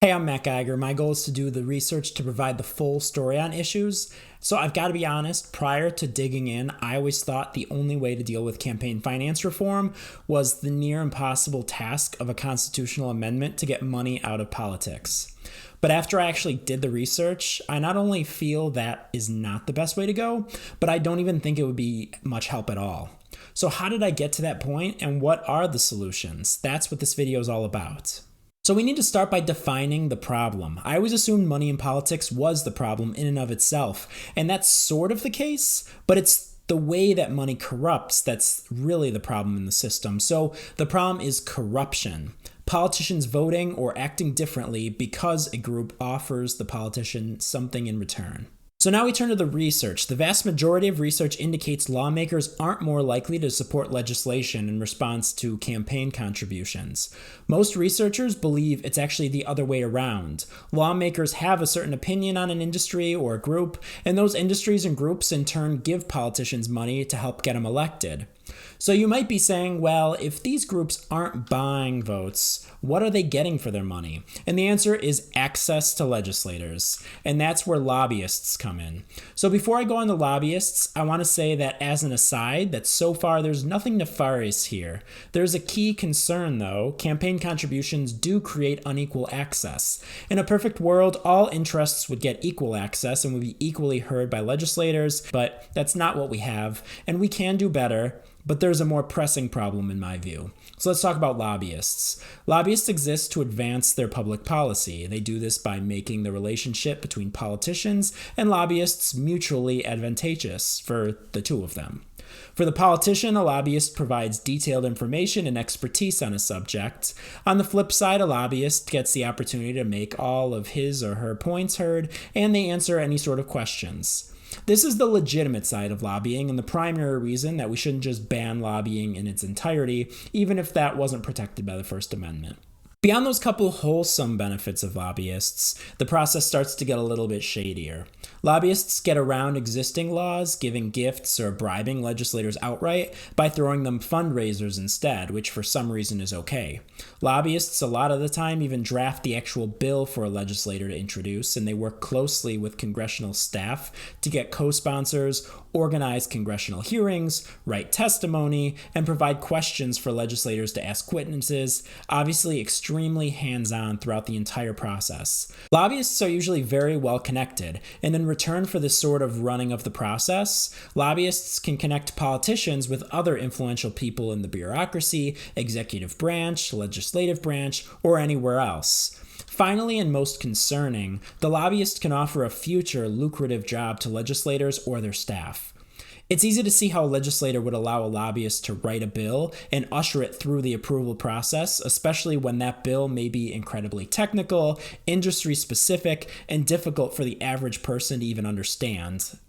Hey, I'm Matt Geiger. My goal is to do the research to provide the full story on issues. So I've got to be honest, prior to digging in, I always thought the only way to deal with campaign finance reform was the near impossible task of a constitutional amendment to get money out of politics. But after I actually did the research, I not only feel that is not the best way to go, but I don't even think it would be much help at all. So how did I get to that point, and what are the solutions? That's what this video is all about. So we need to start by defining the problem. I always assumed money in politics was the problem in and of itself, and that's sort of the case, but it's the way that money corrupts that's really the problem in the system. So the problem is corruption. Politicians voting or acting differently because a group offers the politician something in return. So now we turn to the research. The vast majority of research indicates lawmakers aren't more likely to support legislation in response to campaign contributions. Most researchers believe it's actually the other way around. Lawmakers have a certain opinion on an industry or a group, and those industries and groups in turn give politicians money to help get them elected. So you might be saying, well, if these groups aren't buying votes, what are they getting for their money? And the answer is access to legislators. And that's where lobbyists come in. So before I go on to lobbyists, I want to say that as an aside, that so far there's nothing nefarious here. There's a key concern though. Campaign contributions do create unequal access. In a perfect world, all interests would get equal access and would be equally heard by legislators, but that's not what we have, and we can do better. But there's a more pressing problem in my view. So let's talk about lobbyists. Lobbyists exist to advance their public policy. They do this by making the relationship between politicians and lobbyists mutually advantageous for the two of them. For the politician, a lobbyist provides detailed information and expertise on a subject. On the flip side, a lobbyist gets the opportunity to make all of his or her points heard, and they answer any sort of questions. This is the legitimate side of lobbying and the primary reason that we shouldn't just ban lobbying in its entirety, even if that wasn't protected by the First Amendment. Beyond those couple wholesome benefits of lobbyists, the process starts to get a little bit shadier. Lobbyists get around existing laws, giving gifts or bribing legislators outright by throwing them fundraisers instead, which for some reason is okay. Lobbyists a lot of the time even draft the actual bill for a legislator to introduce, and they work closely with congressional staff to get co-sponsors, organize congressional hearings, write testimony, and provide questions for legislators to ask witnesses, obviously extremely hands-on throughout the entire process. Lobbyists are usually very well connected, and in return for this sort of running of the process, lobbyists can connect politicians with other influential people in the bureaucracy, executive branch, legislative branch, or anywhere else. Finally, and most concerning, the lobbyist can offer a future lucrative job to legislators or their staff. It's easy to see how a legislator would allow a lobbyist to write a bill and usher it through the approval process, especially when that bill may be incredibly technical, industry-specific, and difficult for the average person to even understand.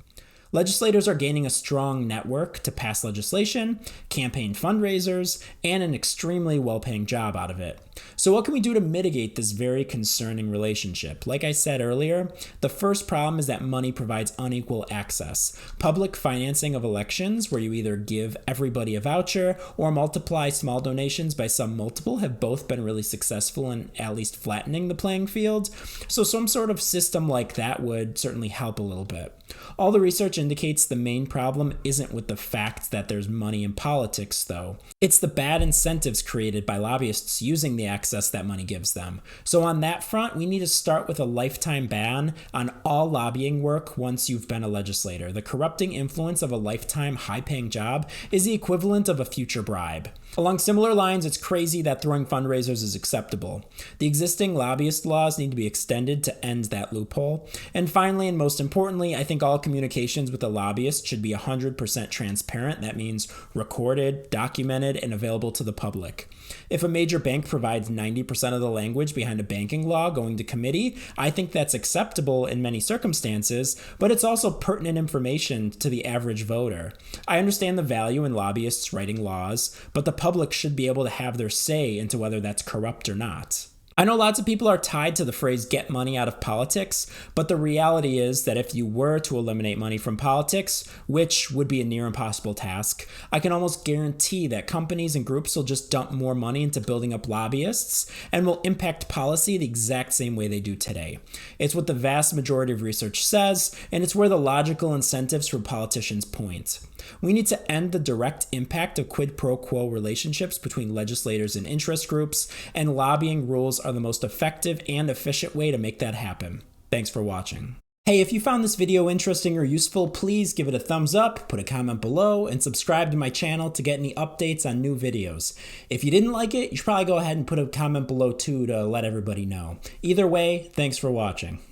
Legislators are gaining a strong network to pass legislation, campaign fundraisers, and an extremely well-paying job out of it. So what can we do to mitigate this very concerning relationship? Like I said earlier, the first problem is that money provides unequal access. Public financing of elections, where you either give everybody a voucher or multiply small donations by some multiple, have both been really successful in at least flattening the playing field. So some sort of system like that would certainly help a little bit. All the research indicates the main problem isn't with the fact that there's money in politics, though. It's the bad incentives created by lobbyists using the access that money gives them. So on that front, we need to start with a lifetime ban on all lobbying work once you've been a legislator. The corrupting influence of a lifetime high-paying job is the equivalent of a future bribe. Along similar lines, it's crazy that throwing fundraisers is acceptable. The existing lobbyist laws need to be extended to end that loophole. And finally, and most importantly, I think all communications with a lobbyist should be 100% transparent. That means recorded, documented, and available to the public. If a major bank provides 90% of the language behind a banking law going to committee, I think that's acceptable in many circumstances, but it's also pertinent information to the average voter. I understand the value in lobbyists writing laws, but the public should be able to have their say into whether that's corrupt or not. I know lots of people are tied to the phrase get money out of politics, but the reality is that if you were to eliminate money from politics, which would be a near impossible task, I can almost guarantee that companies and groups will just dump more money into building up lobbyists and will impact policy the exact same way they do today. It's what the vast majority of research says, and it's where the logical incentives for politicians point. We need to end the direct impact of quid pro quo relationships between legislators and interest groups, and lobbying rules are the most effective and efficient way to make that happen. Thanks for watching. Hey, if you found this video interesting or useful, please give it a thumbs up, put a comment below, and subscribe to my channel to get any updates on new videos. If you didn't like it, you should probably go ahead and put a comment below too to let everybody know. Either way, thanks for watching.